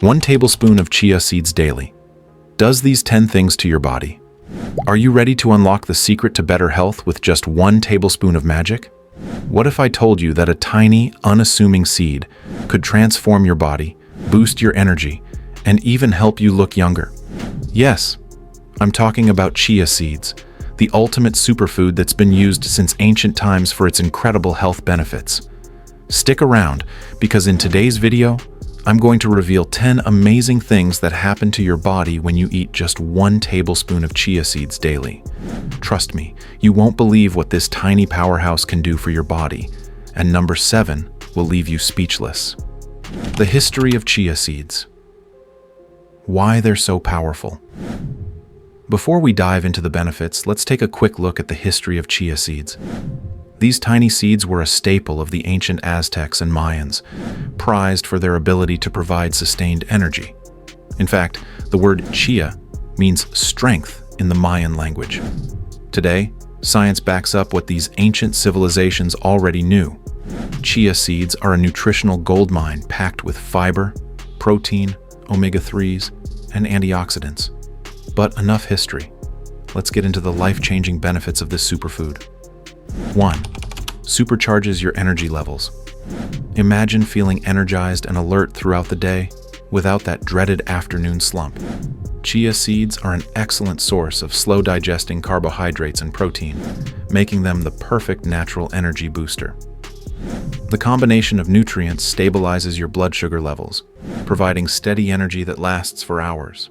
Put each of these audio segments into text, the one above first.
1 tablespoon of chia seeds daily. Does these 10 things to your body. Are you ready to unlock the secret to better health with just 1 tablespoon of magic? What if I told you that a tiny, unassuming seed could transform your body, boost your energy, and even help you look younger? Yes, I'm talking about chia seeds, the ultimate superfood that's been used since ancient times for its incredible health benefits. Stick around, because in today's video, I'm going to reveal 10 amazing things that happen to your body when you eat just 1 tablespoon of chia seeds daily. Trust me, you won't believe what this tiny powerhouse can do for your body. And number 7 will leave you speechless. The history of chia seeds. Why they're so powerful. Before we dive into the benefits, let's take a quick look at the history of chia seeds. These tiny seeds were a staple of the ancient Aztecs and Mayans, prized for their ability to provide sustained energy. In fact, the word chia means strength in the Mayan language. Today, science backs up what these ancient civilizations already knew. Chia seeds are a nutritional goldmine packed with fiber, protein, omega-3s, and antioxidants. But enough history. Let's get into the life-changing benefits of this superfood. 1. Supercharges your energy levels. Imagine feeling energized and alert throughout the day without that dreaded afternoon slump. Chia seeds are an excellent source of slow-digesting carbohydrates and protein, making them the perfect natural energy booster. The combination of nutrients stabilizes your blood sugar levels, providing steady energy that lasts for hours.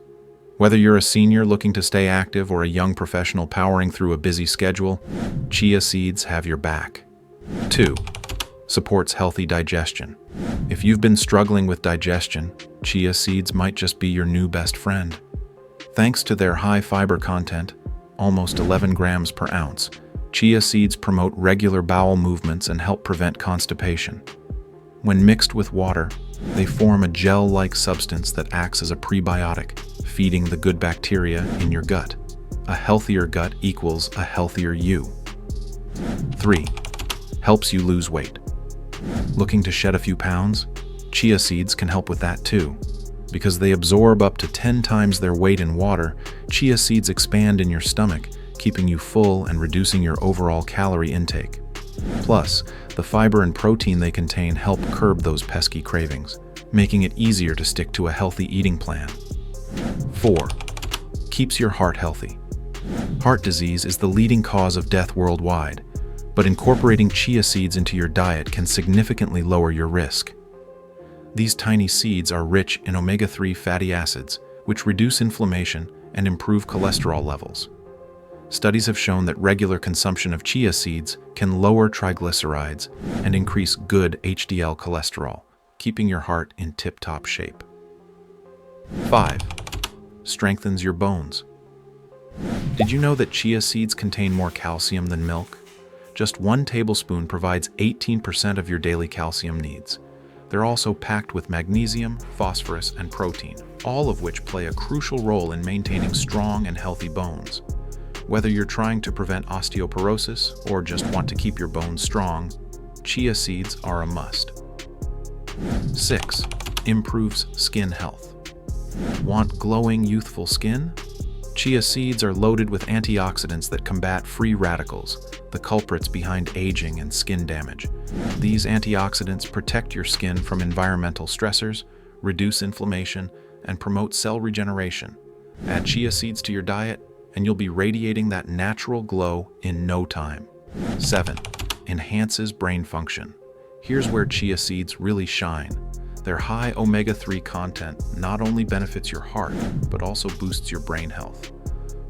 Whether you're a senior looking to stay active or a young professional powering through a busy schedule, chia seeds have your back. 2. Supports healthy digestion. If you've been struggling with digestion, chia seeds might just be your new best friend. Thanks to their high fiber content, almost 11 grams per ounce, chia seeds promote regular bowel movements and help prevent constipation. When mixed with water, they form a gel-like substance that acts as a prebiotic, feeding the good bacteria in your gut. A healthier gut equals a healthier you. 3. Helps you lose weight. Looking to shed a few pounds? Chia seeds can help with that too. Because they absorb up to 10 times their weight in water, chia seeds expand in your stomach, keeping you full and reducing your overall calorie intake. Plus, the fiber and protein they contain help curb those pesky cravings, making it easier to stick to a healthy eating plan. 4. Keeps your heart healthy. Heart disease is the leading cause of death worldwide, but incorporating chia seeds into your diet can significantly lower your risk. These tiny seeds are rich in omega-3 fatty acids, which reduce inflammation and improve cholesterol levels. Studies have shown that regular consumption of chia seeds can lower triglycerides and increase good HDL cholesterol, keeping your heart in tip-top shape. 5. Strengthens your bones. Did you know that chia seeds contain more calcium than milk? Just 1 tablespoon provides 18% of your daily calcium needs. They're also packed with magnesium, phosphorus, and protein, all of which play a crucial role in maintaining strong and healthy bones. Whether you're trying to prevent osteoporosis or just want to keep your bones strong, chia seeds are a must. 6. Improves skin health. Want glowing, youthful skin? Chia seeds are loaded with antioxidants that combat free radicals, the culprits behind aging and skin damage. These antioxidants protect your skin from environmental stressors, reduce inflammation, and promote cell regeneration. Add chia seeds to your diet, and you'll be radiating that natural glow in no time. 7. Enhances brain function. Here's where chia seeds really shine. Their high omega-3 content not only benefits your heart, but also boosts your brain health.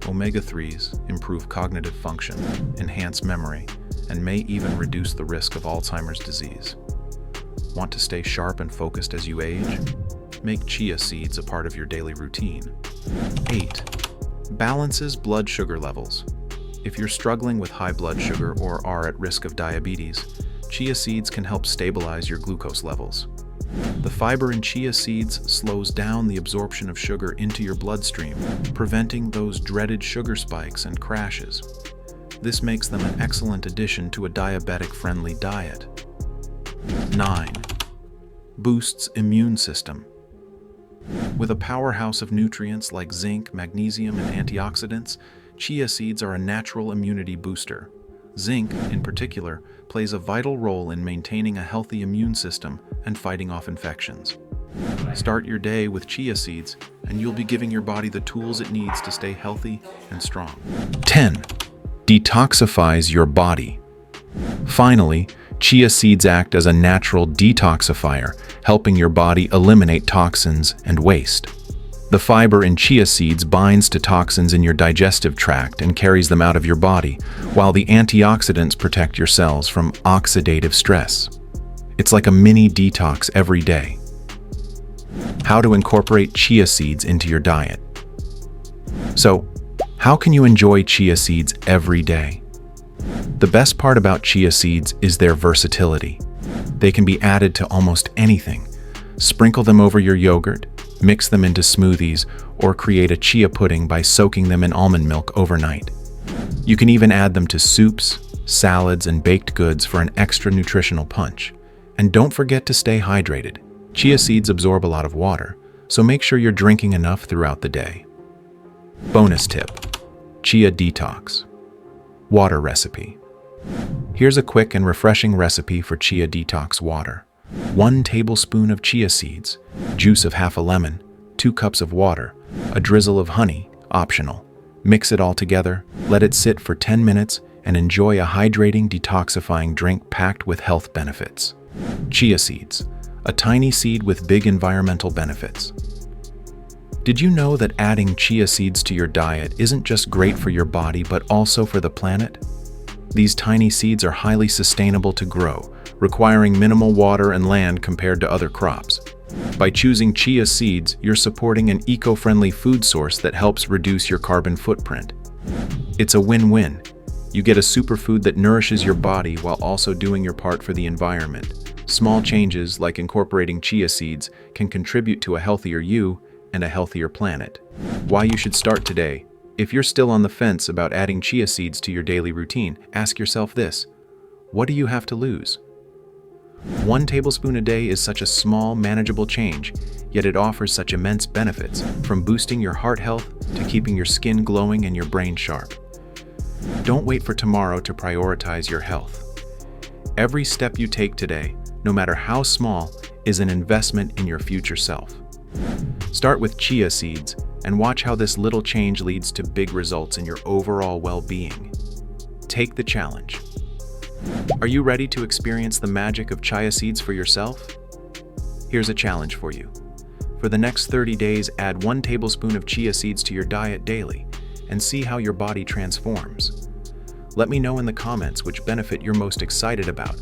Omega-3s improve cognitive function, enhance memory, and may even reduce the risk of Alzheimer's disease. Want to stay sharp and focused as you age? Make chia seeds a part of your daily routine. 8. Balances blood sugar levels. If you're struggling with high blood sugar or are at risk of diabetes, chia seeds can help stabilize your glucose levels. The fiber in chia seeds slows down the absorption of sugar into your bloodstream, preventing those dreaded sugar spikes and crashes. This makes them an excellent addition to a diabetic-friendly diet. 9. Boosts immune system. With a powerhouse of nutrients like zinc, magnesium, and antioxidants, chia seeds are a natural immunity booster. Zinc, in particular, plays a vital role in maintaining a healthy immune system and fighting off infections. Start your day with chia seeds, and you'll be giving your body the tools it needs to stay healthy and strong. 10. Detoxifies your body. Finally, chia seeds act as a natural detoxifier, helping your body eliminate toxins and waste. The fiber in chia seeds binds to toxins in your digestive tract and carries them out of your body, while the antioxidants protect your cells from oxidative stress. It's like a mini detox every day. How to incorporate chia seeds into your diet. So, how can you enjoy chia seeds every day? The best part about chia seeds is their versatility. They can be added to almost anything. Sprinkle them over your yogurt, mix them into smoothies, or create a chia pudding by soaking them in almond milk overnight. You can even add them to soups, salads, and baked goods for an extra nutritional punch. And don't forget to stay hydrated. Chia seeds absorb a lot of water, so make sure you're drinking enough throughout the day. Bonus tip: Chia Detox. Water recipe. Here's a quick and refreshing recipe for Chia Detox water. 1 tablespoon of chia seeds, juice of half a lemon, 2 cups of water, a drizzle of honey, optional. Mix it all together, let it sit for 10 minutes, and enjoy a hydrating, detoxifying drink packed with health benefits. Chia seeds, a tiny seed with big environmental benefits. Did you know that adding chia seeds to your diet isn't just great for your body but also for the planet? These tiny seeds are highly sustainable to grow, requiring minimal water and land compared to other crops. By choosing chia seeds, you're supporting an eco-friendly food source that helps reduce your carbon footprint. It's a win-win. You get a superfood that nourishes your body while also doing your part for the environment. Small changes, like incorporating chia seeds, can contribute to a healthier you and a healthier planet. Why you should start today. If you're still on the fence about adding chia seeds to your daily routine, ask yourself this: what do you have to lose? 1 tablespoon a day is such a small, manageable change, yet it offers such immense benefits, from boosting your heart health to keeping your skin glowing and your brain sharp. Don't wait for tomorrow to prioritize your health. Every step you take today, no matter how small, is an investment in your future self. Start with chia seeds and watch how this little change leads to big results in your overall well-being. Take the challenge. Are you ready to experience the magic of chia seeds for yourself? Here's a challenge for you. For the next 30 days, add 1 tablespoon of chia seeds to your diet daily and see how your body transforms. Let me know in the comments which benefit you're most excited about,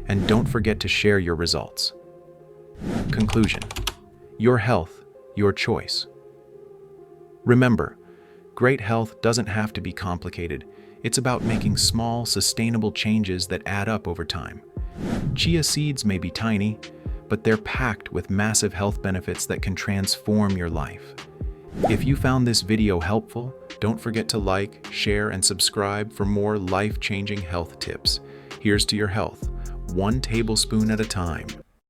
and don't forget to share your results. Conclusion: your health, your choice. Remember, great health doesn't have to be complicated. It's about making small, sustainable changes that add up over time. Chia seeds may be tiny, but they're packed with massive health benefits that can transform your life. If you found this video helpful, don't forget to like, share, and subscribe for more life-changing health tips. Here's to your health, 1 tablespoon at a time.